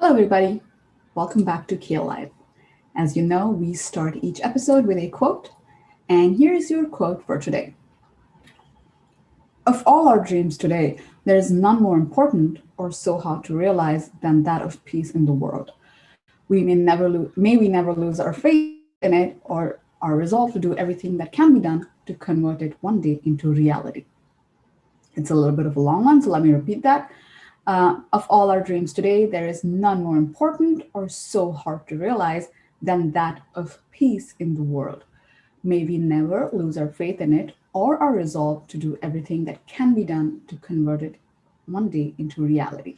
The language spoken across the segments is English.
Hello, everybody. Welcome back to CAEL Live. As you know, we start each episode with a quote, and here is your quote for today. Of all our dreams today, there is none more important or so hard to realize than that of peace in the world. May we never lose our faith in it or our resolve to do everything that can be done to convert it one day into reality. It's a little bit of a long one, so let me repeat that. Of all our dreams today, there is none more important or so hard to realize than that of peace in the world. May we never lose our faith in it or our resolve to do everything that can be done to convert it one day into reality.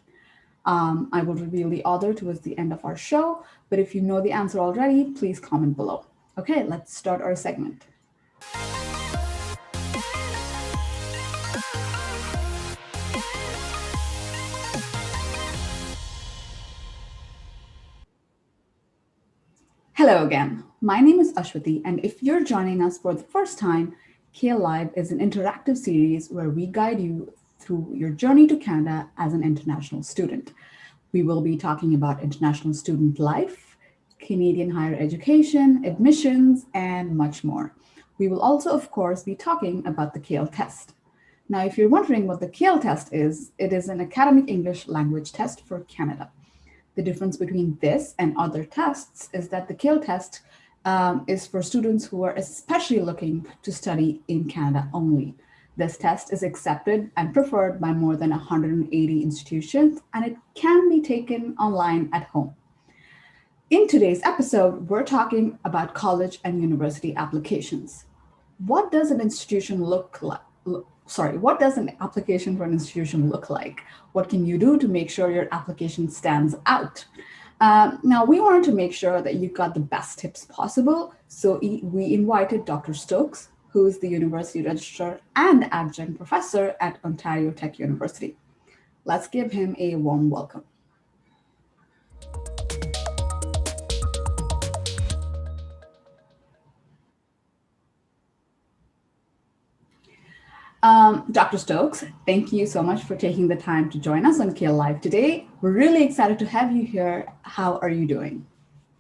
I will reveal the author towards the end of our show, but if you know the answer already, please comment below. Okay, let's start our segment. Hello again. My name is Ashwati, and if you're joining us for the first time, CAEL Live is an interactive series where we guide you through your journey to Canada as an international student. We will be talking about international student life, Canadian higher education, admissions, and much more. We will also, of course, be talking about the CAEL Test. Now, if you're wondering what the CAEL Test is, it is an academic English language test for Canada. The difference between this and other tests is that the CAEL test is for students who are especially looking to study in Canada only. This test is accepted and preferred by more than 180 institutions, and it can be taken online at home. In today's episode, we're talking about college and university applications. What does an institution look like? What does an application for an institution look like? What can you do to make sure your application stands out? Now, we wanted to make sure that you got the best tips possible, so we invited Dr. Stokes, who is the university registrar and adjunct professor at Ontario Tech University. Let's give him a warm welcome. Dr. Stokes, thank you so much for taking the time to join us on CAEL Live today. We're really excited to have you here. How are you doing?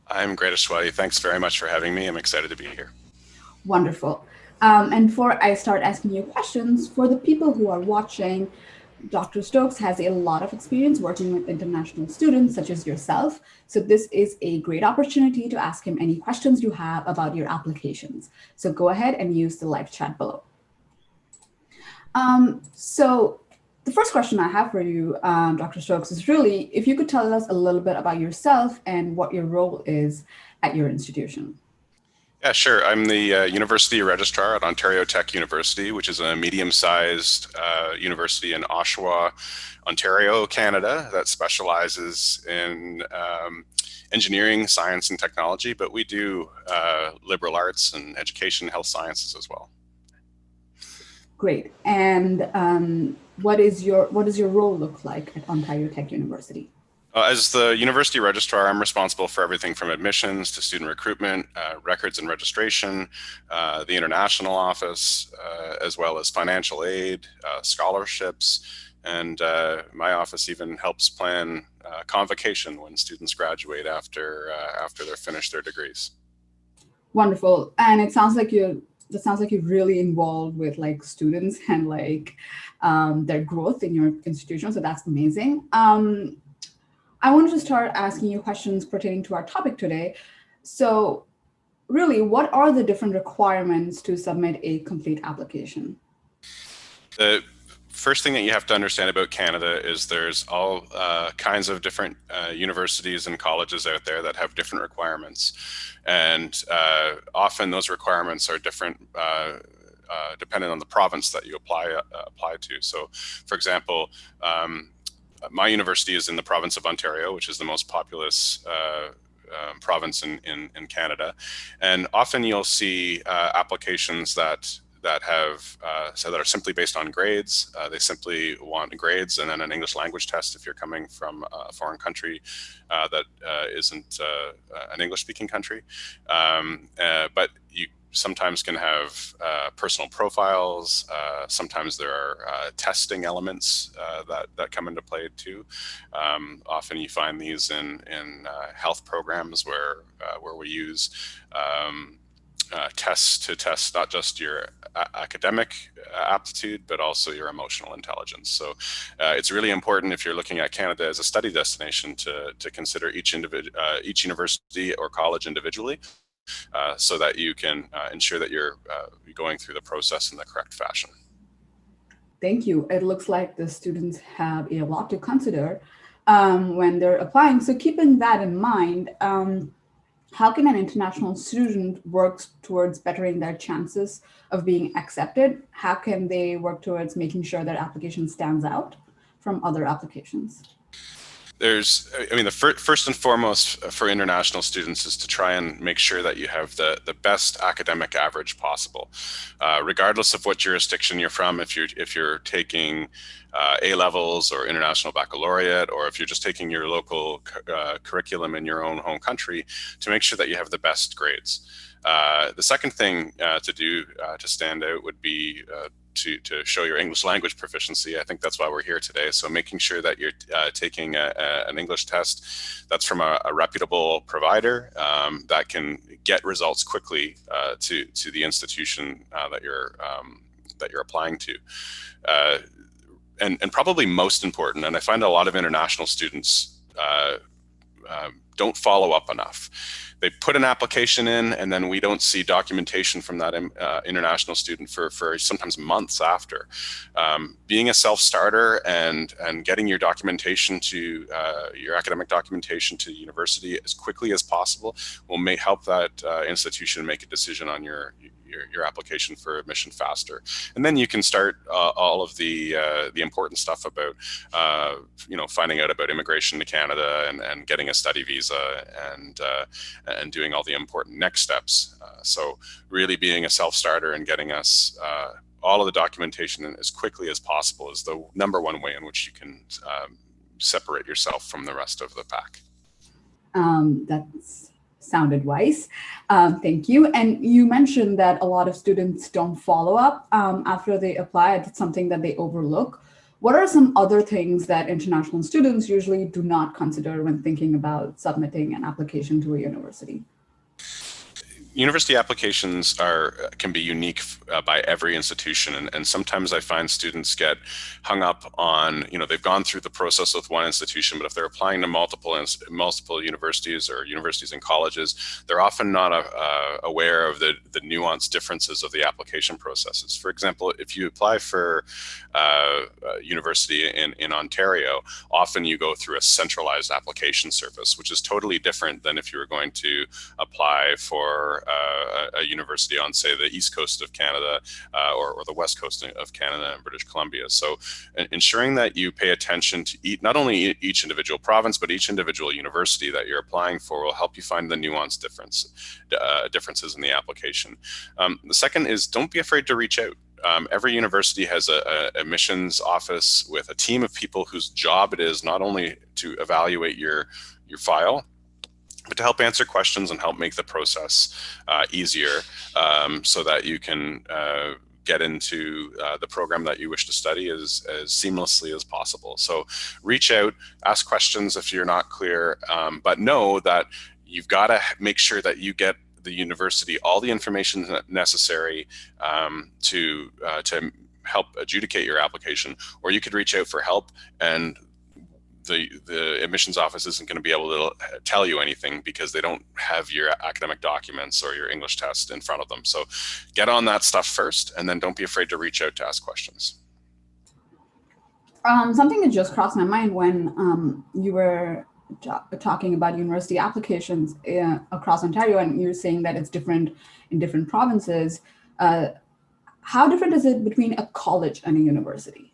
I'm great, Ashwati. Thanks very much for having me. I'm excited to be here. Wonderful. And before I start asking you questions, for the people who are watching, Dr. Stokes has a lot of experience working with international students such as yourself. So this is a great opportunity to ask him any questions you have about your applications. So go ahead and use the live chat below. So the first question I have for you, Dr. Stokes, is really if you could tell us a little bit about yourself and what your role is at your institution. Yeah, sure. I'm the University Registrar at Ontario Tech University, which is a medium-sized university in Oshawa, Ontario, Canada, that specializes in engineering, science, and technology, but we do liberal arts and education, health sciences as well. Great. And what is your role look like at Ontario Tech University? As the university registrar, I'm responsible for everything from admissions to student recruitment, records and registration, the international office, as well as financial aid, scholarships, and my office even helps plan convocation when students graduate after they're finished their degrees. Wonderful. And it sounds like you're really involved with like students and like their growth in your institution. So that's amazing. I wanted to start asking you questions pertaining to our topic today. So really, what are the different requirements to submit a complete application? The first thing that you have to understand about Canada is there's all kinds of different universities and colleges out there that have different requirements. And often those requirements are different depending on the province that you apply to. So, for example, my university is in the province of Ontario, which is the most populous province in Canada. And often you'll see applications that are simply based on grades. They simply want grades and then an English language test if you're coming from a foreign country that isn't an English speaking country. But you sometimes can have personal profiles. Sometimes there are testing elements that come into play too. Often you find these in health programs where we use tests to test not just your academic aptitude, but also your emotional intelligence. So it's really important if you're looking at Canada as a study destination to consider each university or college individually, so that you can ensure that you're going through the process in the correct fashion. Thank you. It looks like the students have a lot to consider when they're applying. So keeping that in mind, how can an international student work towards bettering their chances of being accepted? How can they work towards making sure their application stands out from other applications? The first and foremost for international students is to try and make sure that you have the best academic average possible, regardless of what jurisdiction you're from. If you're taking A levels or international baccalaureate, or if you're just taking your local curriculum in your own home country, to make sure that you have the best grades. The second thing to do to stand out would be to show your English language proficiency. I think that's why we're here today. So making sure that you're taking an English test that's from a reputable provider that can get results quickly to the institution that you're applying to. And probably most important, and I find a lot of international students don't follow up enough. They put an application in, and then we don't see documentation from that international student for sometimes months after. Being a self-starter and getting your documentation to your academic documentation to the university as quickly as possible will help that institution make a decision on your application for admission faster. And then you can start all of the important stuff about finding out about immigration to Canada and getting a study visa and doing all the important next steps. So really being a self-starter and getting us all of the documentation as quickly as possible is the number one way in which you can separate yourself from the rest of the pack. That's sound advice. Thank you. And you mentioned that a lot of students don't follow up after they apply. It's something that they overlook. What are some other things that international students usually do not consider when thinking about submitting an application to a university? University applications can be unique by every institution, and sometimes I find students get hung up on, they've gone through the process with one institution, but if they're applying to multiple universities or universities and colleges, they're often not aware of the nuanced differences of the application processes. For example, if you apply for a university in Ontario, often you go through a centralized application service, which is totally different than if you were going to apply for a university on, say, the east coast of Canada or the west coast of Canada and British Columbia. So ensuring that you pay attention to not only each individual province, but each individual university that you're applying for will help you find the nuanced differences in the application. The second is, don't be afraid to reach out. Every university has a admissions office with a team of people whose job it is not only to evaluate your file, but to help answer questions and help make the process easier, so that you can get into the program that you wish to study as seamlessly as possible. So reach out, ask questions if you're not clear, but know that you've got to make sure that you get the university all the information necessary to help adjudicate your application, or you could reach out for help, and the admissions office isn't going to be able to tell you anything because they don't have your academic documents or your English test in front of them. So get on that stuff first, and then don't be afraid to reach out to ask questions. Something that just crossed my mind when you were talking about university applications across Ontario, and you're saying that it's different in different provinces. How different is it between a college and a university?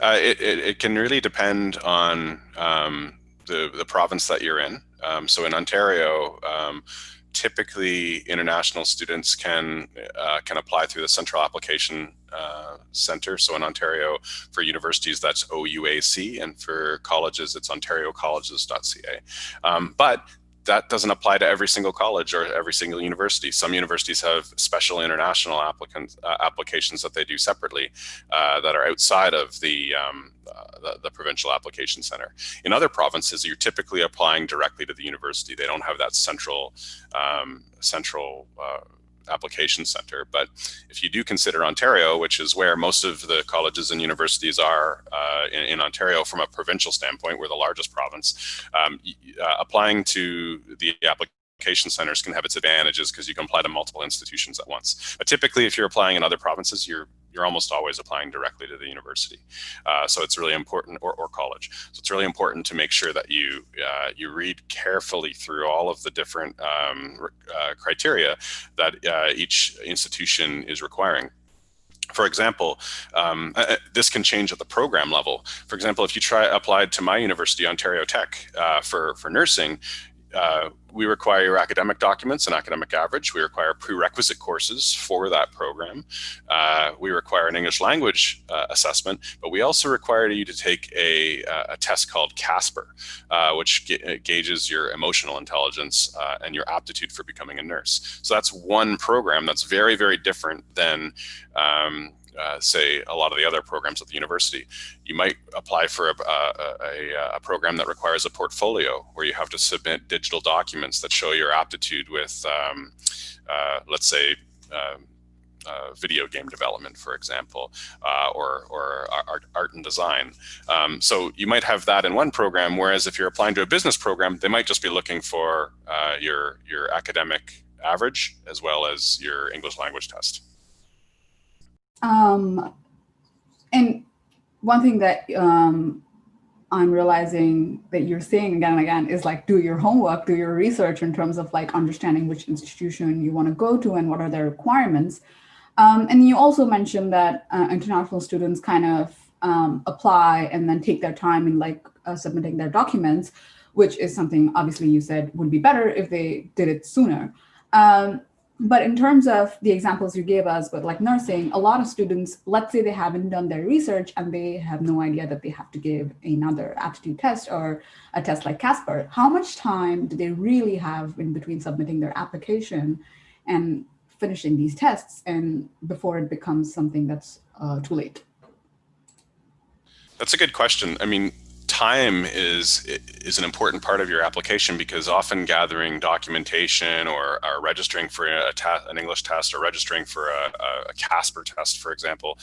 It can really depend on the province that you're in. So in Ontario, typically international students can apply through the Central Application Center. So in Ontario, for universities, that's OUAC, and for colleges, it's ontariocolleges.ca. But that doesn't apply to every single college or every single university. Some universities have special international applications that they do separately that are outside of the provincial application center. In other provinces, you're typically applying directly to the university. They don't have that central application center. But if you do consider Ontario, which is where most of the colleges and universities are in Ontario from a provincial standpoint, we're the largest province, applying to the application centers can have its advantages because you can apply to multiple institutions at once. But typically, if you're applying in other provinces, you're almost always applying directly to the university. So it's really important, or college. So it's really important to make sure that you read carefully through all of the different criteria that each institution is requiring. For example, this can change at the program level. For example, if you applied to my university, Ontario Tech, for nursing, we require your academic documents and academic average. We require prerequisite courses for that program. We require an English language assessment, but we also require you to take a test called CASPER, which gauges your emotional intelligence and your aptitude for becoming a nurse. So that's one program that's very, very different than say a lot of the other programs at the university. You might apply for a program that requires a portfolio where you have to submit digital documents that show your aptitude with, let's say, video game development, for example, or art and design. So you might have that in one program, whereas if you're applying to a business program, they might just be looking for your academic average as well as your English language test. And one thing that I'm realizing that you're saying again and again is like, do your homework, do your research in terms of like understanding which institution you want to go to and what are their requirements. And you also mentioned that international students kind of apply and then take their time in like submitting their documents, which is something obviously you said would be better if they did it sooner. But in terms of the examples you gave us with like nursing, a lot of students, let's say they haven't done their research and they have no idea that they have to give another aptitude test or a test like CASPER. How much time do they really have in between submitting their application and finishing these tests and before it becomes something that's too late? That's a good question. I mean, time is an important part of your application because often gathering documentation or registering for an English test or registering for a CASPER test, for example,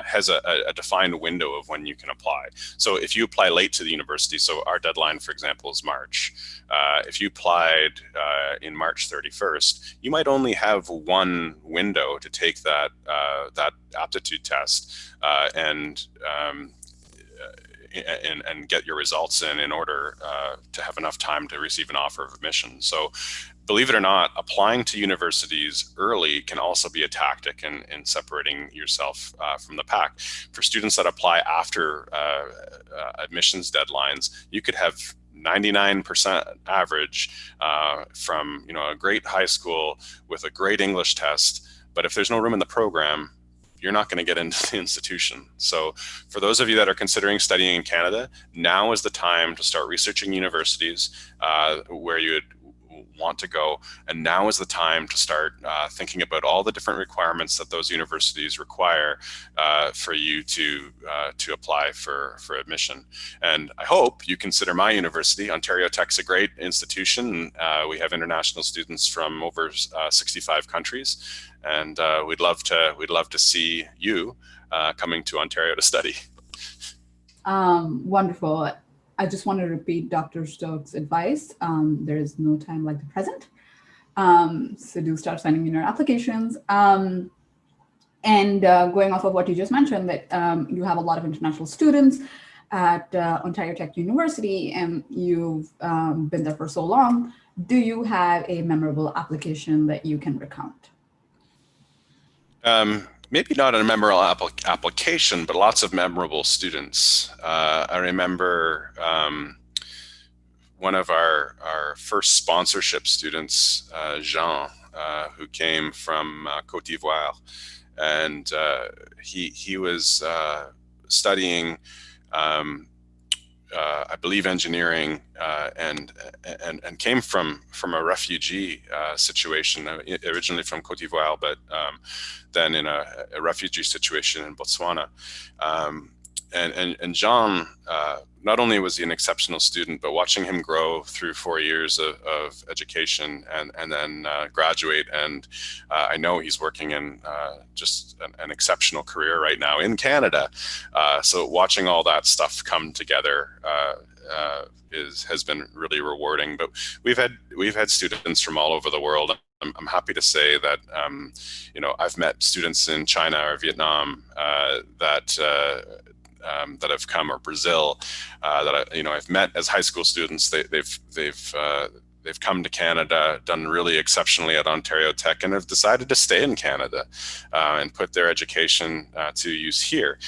has a defined window of when you can apply. So if you apply late to the university, so our deadline, for example, is March. If you applied in March 31st, you might only have one window to take that aptitude test and get your results in order to have enough time to receive an offer of admission. So believe it or not, applying to universities early can also be a tactic in separating yourself from the pack. For students that apply after admissions deadlines, you could have 99% average from a great high school with a great English test, but if there's no room in the program, you're not going to get into the institution. So for those of you that are considering studying in Canada, now is the time to start researching universities where you would want to go. And now is the time to start thinking about all the different requirements that those universities require for you to apply for admission. And I hope you consider my university. Ontario Tech's a great institution. We have international students from over 65 countries. And we'd love to see you coming to Ontario to study. Wonderful. I just want to repeat Dr. Stokes' advice. There is no time like the present. So do start sending in your applications. And going off of what you just mentioned, that you have a lot of international students at Ontario Tech University, and you've been there for so long. Do you have a memorable application that you can recount? Maybe not a memorable application, but lots of memorable students. I remember one of our first sponsorship students, Jean, who came from Côte d'Ivoire, and he was studying I believe, engineering, and came from a refugee situation, originally from Cote d'Ivoire, but then in a refugee situation in Botswana. And John, not only was he an exceptional student, but watching him grow through 4 years of education and then graduate. And I know he's working in just an exceptional career right now in Canada. So watching all that stuff come together has been really rewarding. But we've had students from all over the world. I'm happy to say that I've met students in China or Vietnam that have come, or Brazil, that I've met as high school students. They've come to Canada, done really exceptionally at Ontario Tech, and have decided to stay in Canada and put their education to use here.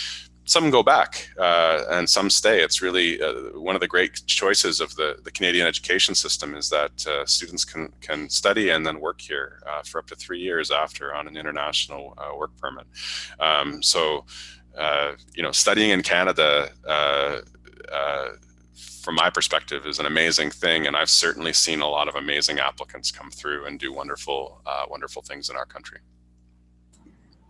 Some go back and some stay. It's really one of the great choices of the Canadian education system is that students can study and then work here for up to 3 years after on an international work permit. Studying in Canada, from my perspective, is an amazing thing, and I've certainly seen a lot of amazing applicants come through and do wonderful things in our country.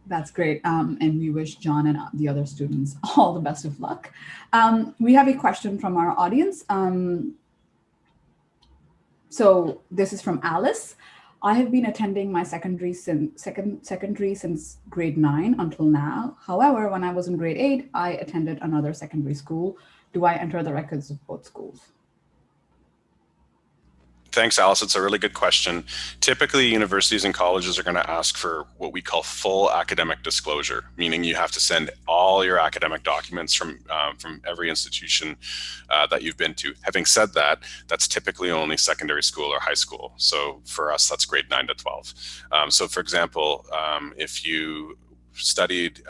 That's great. And we wish John and the other students all the best of luck. We have a question from our audience. So this is from Alice. I have been attending my secondary since grade 9 until now. However, when I was in grade 8, I attended another secondary school. Do I enter the records of both schools? Thanks, Alice. It's a really good question. Typically, universities and colleges are going to ask for what we call full academic disclosure, meaning you have to send all your academic documents from every institution that you've been to. Having said that, that's typically only secondary school or high school. So for us, that's grade 9 to 12. So for example, if you studied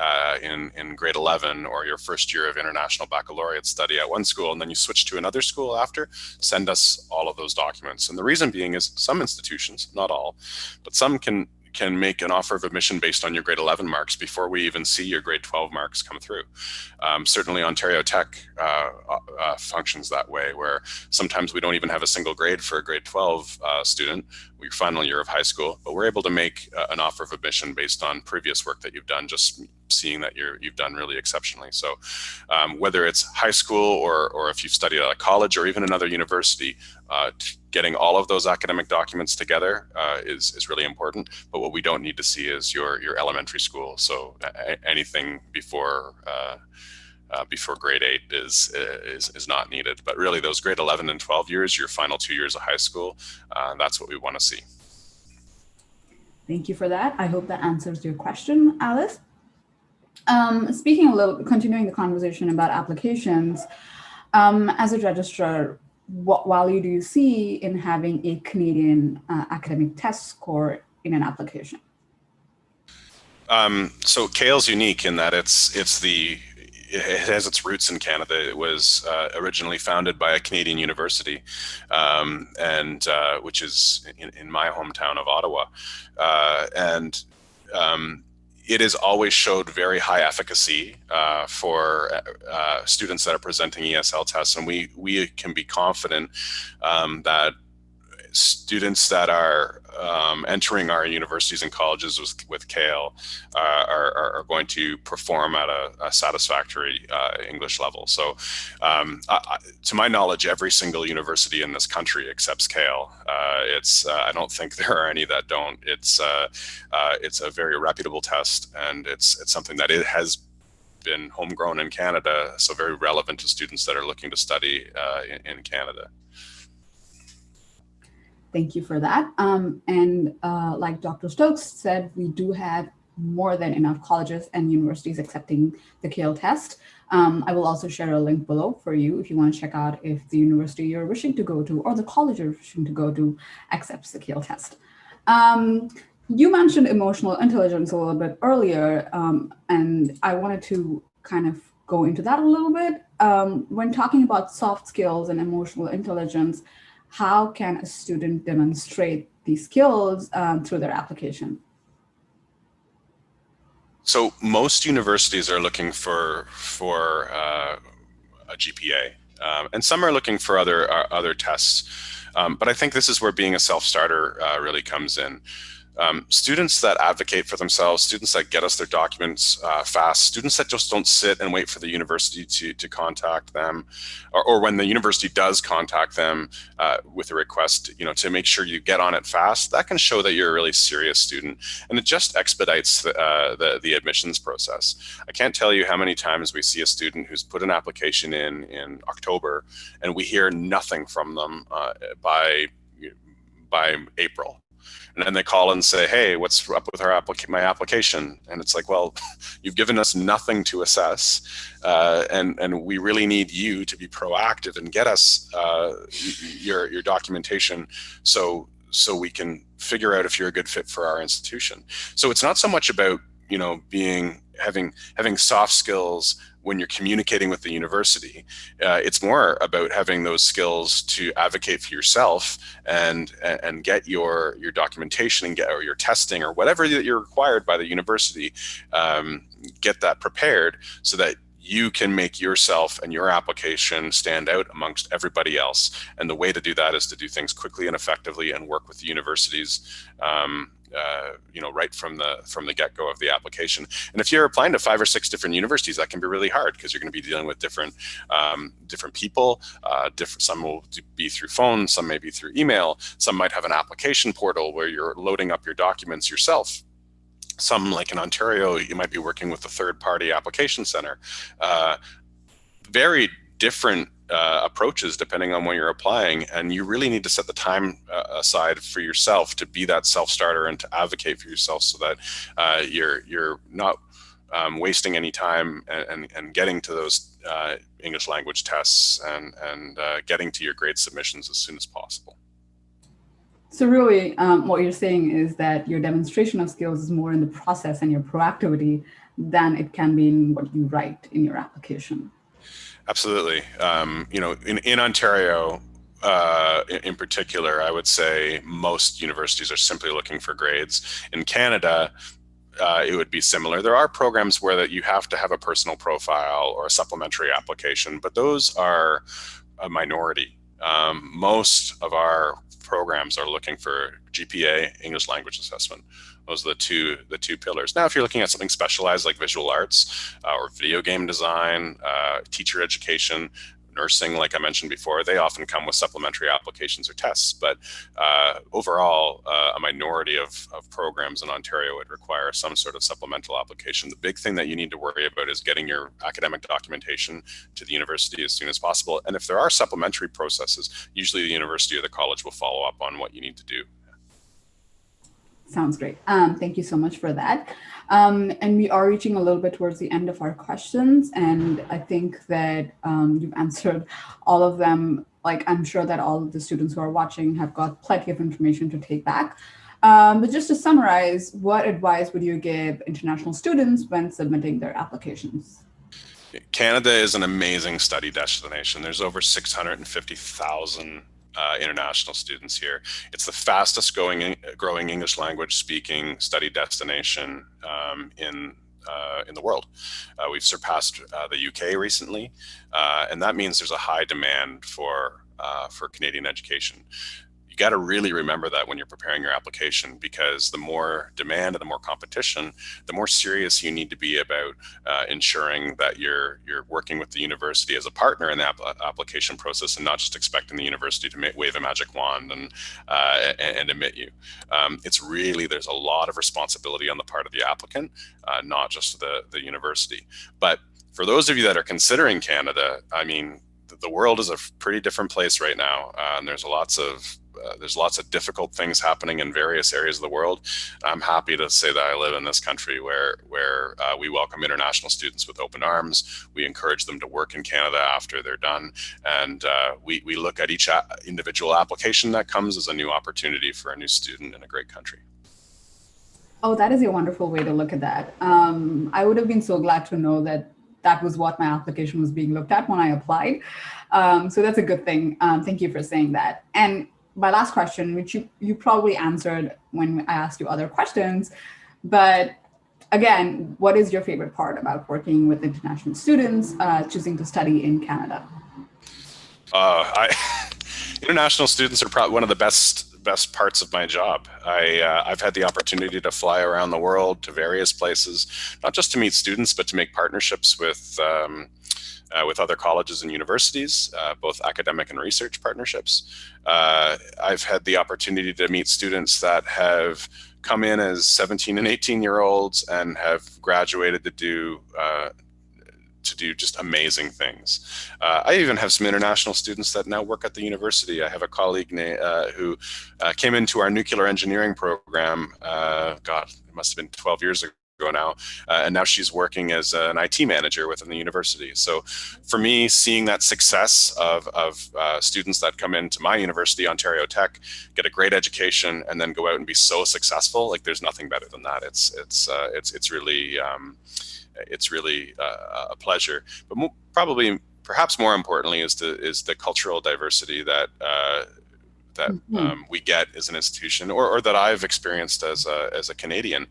in grade 11 or your first year of international baccalaureate study at one school and then you switch to another school after, send us all of those documents. And the reason being is some institutions, not all, but some can make an offer of admission based on your grade 11 marks before we even see your grade 12 marks come through. Certainly Ontario Tech functions that way, where sometimes we don't even have a single grade for a grade 12 student, your final year of high school, but we're able to make an offer of admission based on previous work that you've done, just seeing that you've done really exceptionally. So whether it's high school or if you've studied at a college or even another university, getting all of those academic documents together is really important. But what we don't need to see is your elementary school. So anything before grade 8 is not needed. But really, those grade 11 and 12 years, your final 2 years of high school, that's what we want to see. Thank you for that. I hope that answers your question, Alice. Continuing the conversation about applications, as a registrar, what value do you see in having a Canadian academic test score in an application? So CAEL's unique in that it has its roots in Canada. It was originally founded by a Canadian university, which is in my hometown of Ottawa, it has always showed very high efficacy for students that are presenting ESL tests, and we can be confident that students that are entering our universities and colleges with CAEL are going to perform at a satisfactory English level. So to my knowledge, every single university in this country accepts CAEL. I don't think there are any that don't. It's a very reputable test, and it's something that it has been homegrown in Canada, so very relevant to students that are looking to study in Canada. Thank you for that. And like Dr. Stokes said, we do have more than enough colleges and universities accepting the CAEL test. I will also share a link below for you if you want to check out if the university you're wishing to go to or the college you're wishing to go to accepts the CAEL test. You mentioned emotional intelligence a little bit earlier, and I wanted to kind of go into that a little bit. When talking about soft skills and emotional intelligence, how can a student demonstrate these skills through their application? So most universities are looking for a GPA. And some are looking for other tests. But I think this is where being a self-starter really comes in. Students that advocate for themselves, students that get us their documents fast, students that just don't sit and wait for the university to contact them, or when the university does contact them with a request, to make sure you get on it fast, that can show that you're a really serious student, and it just expedites the admissions process. I can't tell you how many times we see a student who's put an application in October, and we hear nothing from them by April. And then they call and say, hey, what's up with my application? And it's like, well, you've given us nothing to assess. And we really need you to be proactive and get us your documentation so we can figure out if you're a good fit for our institution. So it's not so much about, having soft skills when you're communicating with the university. It's more about having those skills to advocate for yourself and get your documentation and or your testing or whatever that you're required by the university, get that prepared so that you can make yourself and your application stand out amongst everybody else. And the way to do that is to do things quickly and effectively and work with the universities right from the get-go of the application. And if you're applying to 5 or 6 different universities, that can be really hard because you're going to be dealing with different people. Some will be through phone, some may be through email, some might have an application portal where you're loading up your documents yourself. Some, like in Ontario, you might be working with a third-party application center. Very different approaches depending on when you're applying, and you really need to set the time aside for yourself to be that self-starter and to advocate for yourself so that you're not wasting any time and getting to those English language tests and getting to your grade submissions as soon as possible. So really, what you're saying is that your demonstration of skills is more in the process and your proactivity than it can be in what you write in your application. Absolutely. In Ontario, in particular, I would say most universities are simply looking for grades. In Canada, it would be similar. There are programs where that you have to have a personal profile or a supplementary application, but those are a minority. Most of our programs are looking for GPA, English language assessment. Those are the two pillars. Now, if you're looking at something specialized like visual arts or video game design, teacher education, nursing, like I mentioned before, they often come with supplementary applications or tests. But overall, a minority of programs in Ontario would require some sort of supplemental application. The big thing that you need to worry about is getting your academic documentation to the university as soon as possible. And if there are supplementary processes, usually the university or the college will follow up on what you need to do. Sounds great. Thank you so much for that. And we are reaching a little bit towards the end of our questions. And I think that you've answered all of them. Like, I'm sure that all of the students who are watching have got plenty of information to take back. But just to summarize, what advice would you give international students when submitting their applications? Canada is an amazing study destination. There's over 650,000 international students here. It's the fastest growing English language speaking study destination in the world. We've surpassed the UK recently, and that means there's a high demand for Canadian education. You got to really remember that when you're preparing your application, because the more demand and the more competition, the more serious you need to be about ensuring that you're working with the university as a partner in the application process, and not just expecting the university to wave a magic wand and admit you. There's a lot of responsibility on the part of the applicant, not just the university. But for those of you that are considering Canada, I mean, the world is a pretty different place right now, and there's lots of difficult things happening in various areas of the world. I'm happy to say that I live in this country where we welcome international students with open arms. We encourage them to work in Canada after they're done, and we look at each individual application that comes as a new opportunity for a new student in a great country. Oh, that is a wonderful way to look at that. I would have been so glad to know that was what my application was being looked at when I applied. So that's a good thing. Thank you for saying that. And my last question, which you probably answered when I asked you other questions, but again, what is your favorite part about working with international students choosing to study in Canada? International students are probably one of the best parts of my job. I've had the opportunity to fly around the world to various places, not just to meet students, but to make partnerships with other colleges and universities, both academic and research partnerships. I've had the opportunity to meet students that have come in as 17 and 18-year-olds and have graduated to do just amazing things. I even have some international students that now work at the university. I have a colleague who came into our nuclear engineering program, God, it must have been 12 years ago now, and now she's working as an IT manager within the university. So for me, seeing that success of students that come into my university, Ontario Tech, get a great education, and then go out and be so successful, like there's nothing better than that. It's really a pleasure. But perhaps more importantly, is the cultural diversity that we get as an institution, or that I've experienced as a Canadian.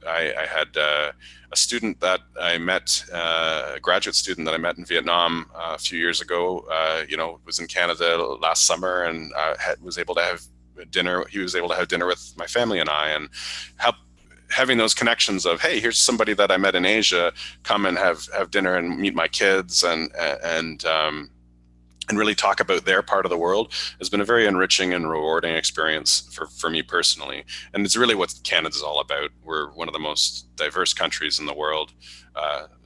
I had a student that I met, a graduate student that I met in Vietnam a few years ago. Was in Canada last summer and was able to have dinner. He was able to have dinner with my family and I, and having those connections of, hey, here's somebody that I met in Asia, come and have dinner and meet my kids and really talk about their part of the world has been a very enriching and rewarding experience for me personally. And it's really what Canada's all about. We're one of the most diverse countries in the world,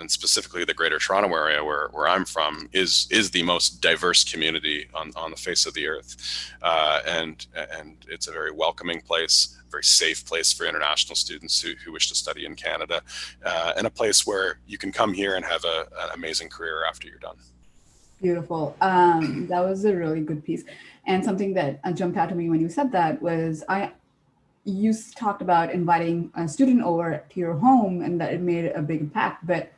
and specifically the Greater Toronto area where I'm from is the most diverse community on the face of the earth. And it's a very welcoming place, very safe place for international students who wish to study in Canada, and a place where you can come here and have an amazing career after you're done. Beautiful. That was a really good piece. And something that jumped out to me when you said that was you talked about inviting a student over to your home and that it made a big impact, but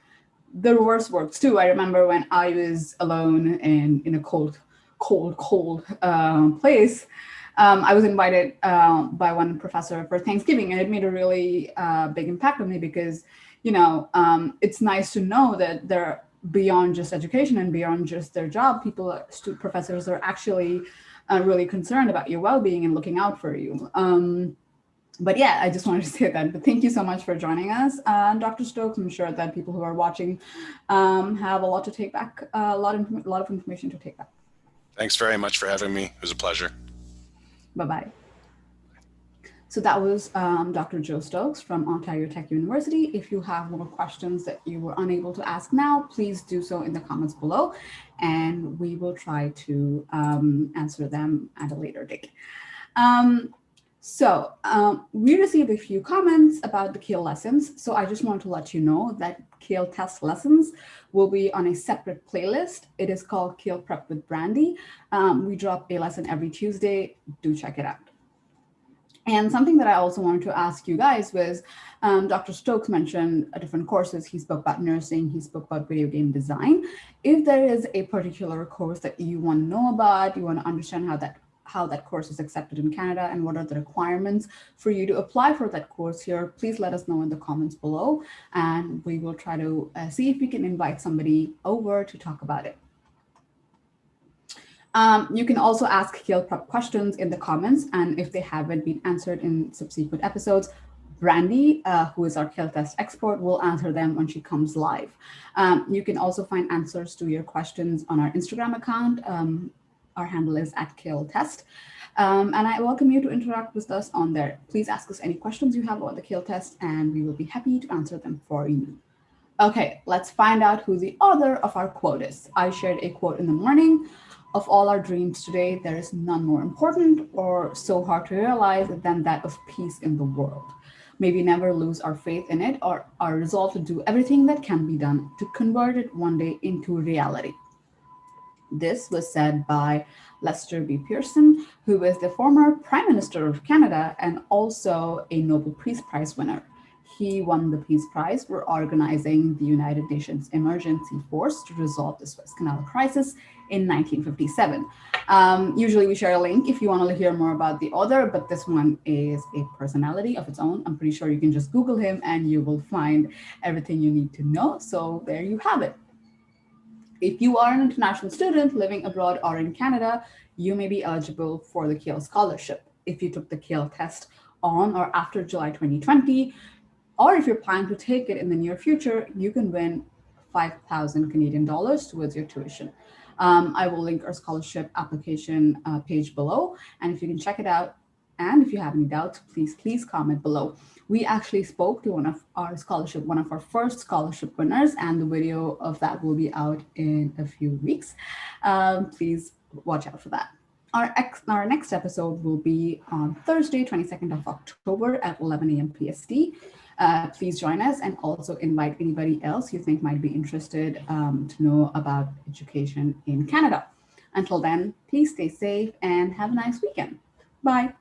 the reverse works too. I remember when I was alone and in a cold place, I was invited by one professor for Thanksgiving, and it made a really big impact on me because, it's nice to know that they're beyond just education and beyond just their job. Professors are actually really concerned about your well-being and looking out for you. But yeah, I just wanted to say that. But thank you so much for joining us, Dr. Stokes. I'm sure that people who are watching have a lot to take back, a lot of information to take back. Thanks very much for having me. It was a pleasure. Bye-bye. So that was Dr. Joe Stokes from Ontario Tech University. If you have more questions that you were unable to ask now, please do so in the comments below, and we will try to answer them at a later date. We received a few comments about the CAEL lessons. So I just want to let you know that CAEL Test lessons will be on a separate playlist. It is called CAEL Prep with Brandy. We drop a lesson every Tuesday. Do check it out. And something that I also wanted to ask you guys was, Dr. Stokes mentioned different courses. He spoke about nursing, he spoke about video game design. If there is a particular course that you want to know about, you want to understand how that course is accepted in Canada and what are the requirements for you to apply for that course here, please let us know in the comments below, and we will try to see if we can invite somebody over to talk about it. You can also ask CAEL Prep questions in the comments, and if they haven't been answered in subsequent episodes, Brandy, who is our CAEL Test expert, will answer them when she comes live. You can also find answers to your questions on our Instagram account. Our handle is @CAEL Test. And I welcome you to interact with us on there. Please ask us any questions you have about the CAEL Test, and we will be happy to answer them for you. Okay, let's find out who the author of our quote is. I shared a quote in the morning. Of all our dreams today, there is none more important or so hard to realize than that of peace in the world. May we never lose our faith in it or our resolve to do everything that can be done to convert it one day into reality. This was said by Lester B. Pearson, who is the former Prime Minister of Canada and also a Nobel Peace Prize winner. He won the Peace Prize for organizing the United Nations Emergency Force to resolve the Suez Canal crisis in 1957. Usually we share a link if you want to hear more about the author, but this one is a personality of its own. I'm pretty sure you can just Google him and you will find everything you need to know. So there you have it. If you are an international student living abroad or in Canada, you may be eligible for the CAEL scholarship. If you took the CAEL test on or after July 2020, or if you're planning to take it in the near future, you can win 5,000 Canadian dollars towards your tuition. I will link our scholarship application page below, and if you can check it out, and if you have any doubts, please comment below. We actually spoke to one of our first scholarship winners, and the video of that will be out in a few weeks. Please watch out for that. Our next episode will be on Thursday, 22nd of October at 11 a.m. PST. Please join us and also invite anybody else you think might be interested to know about education in Canada. Until then, please stay safe and have a nice weekend. Bye.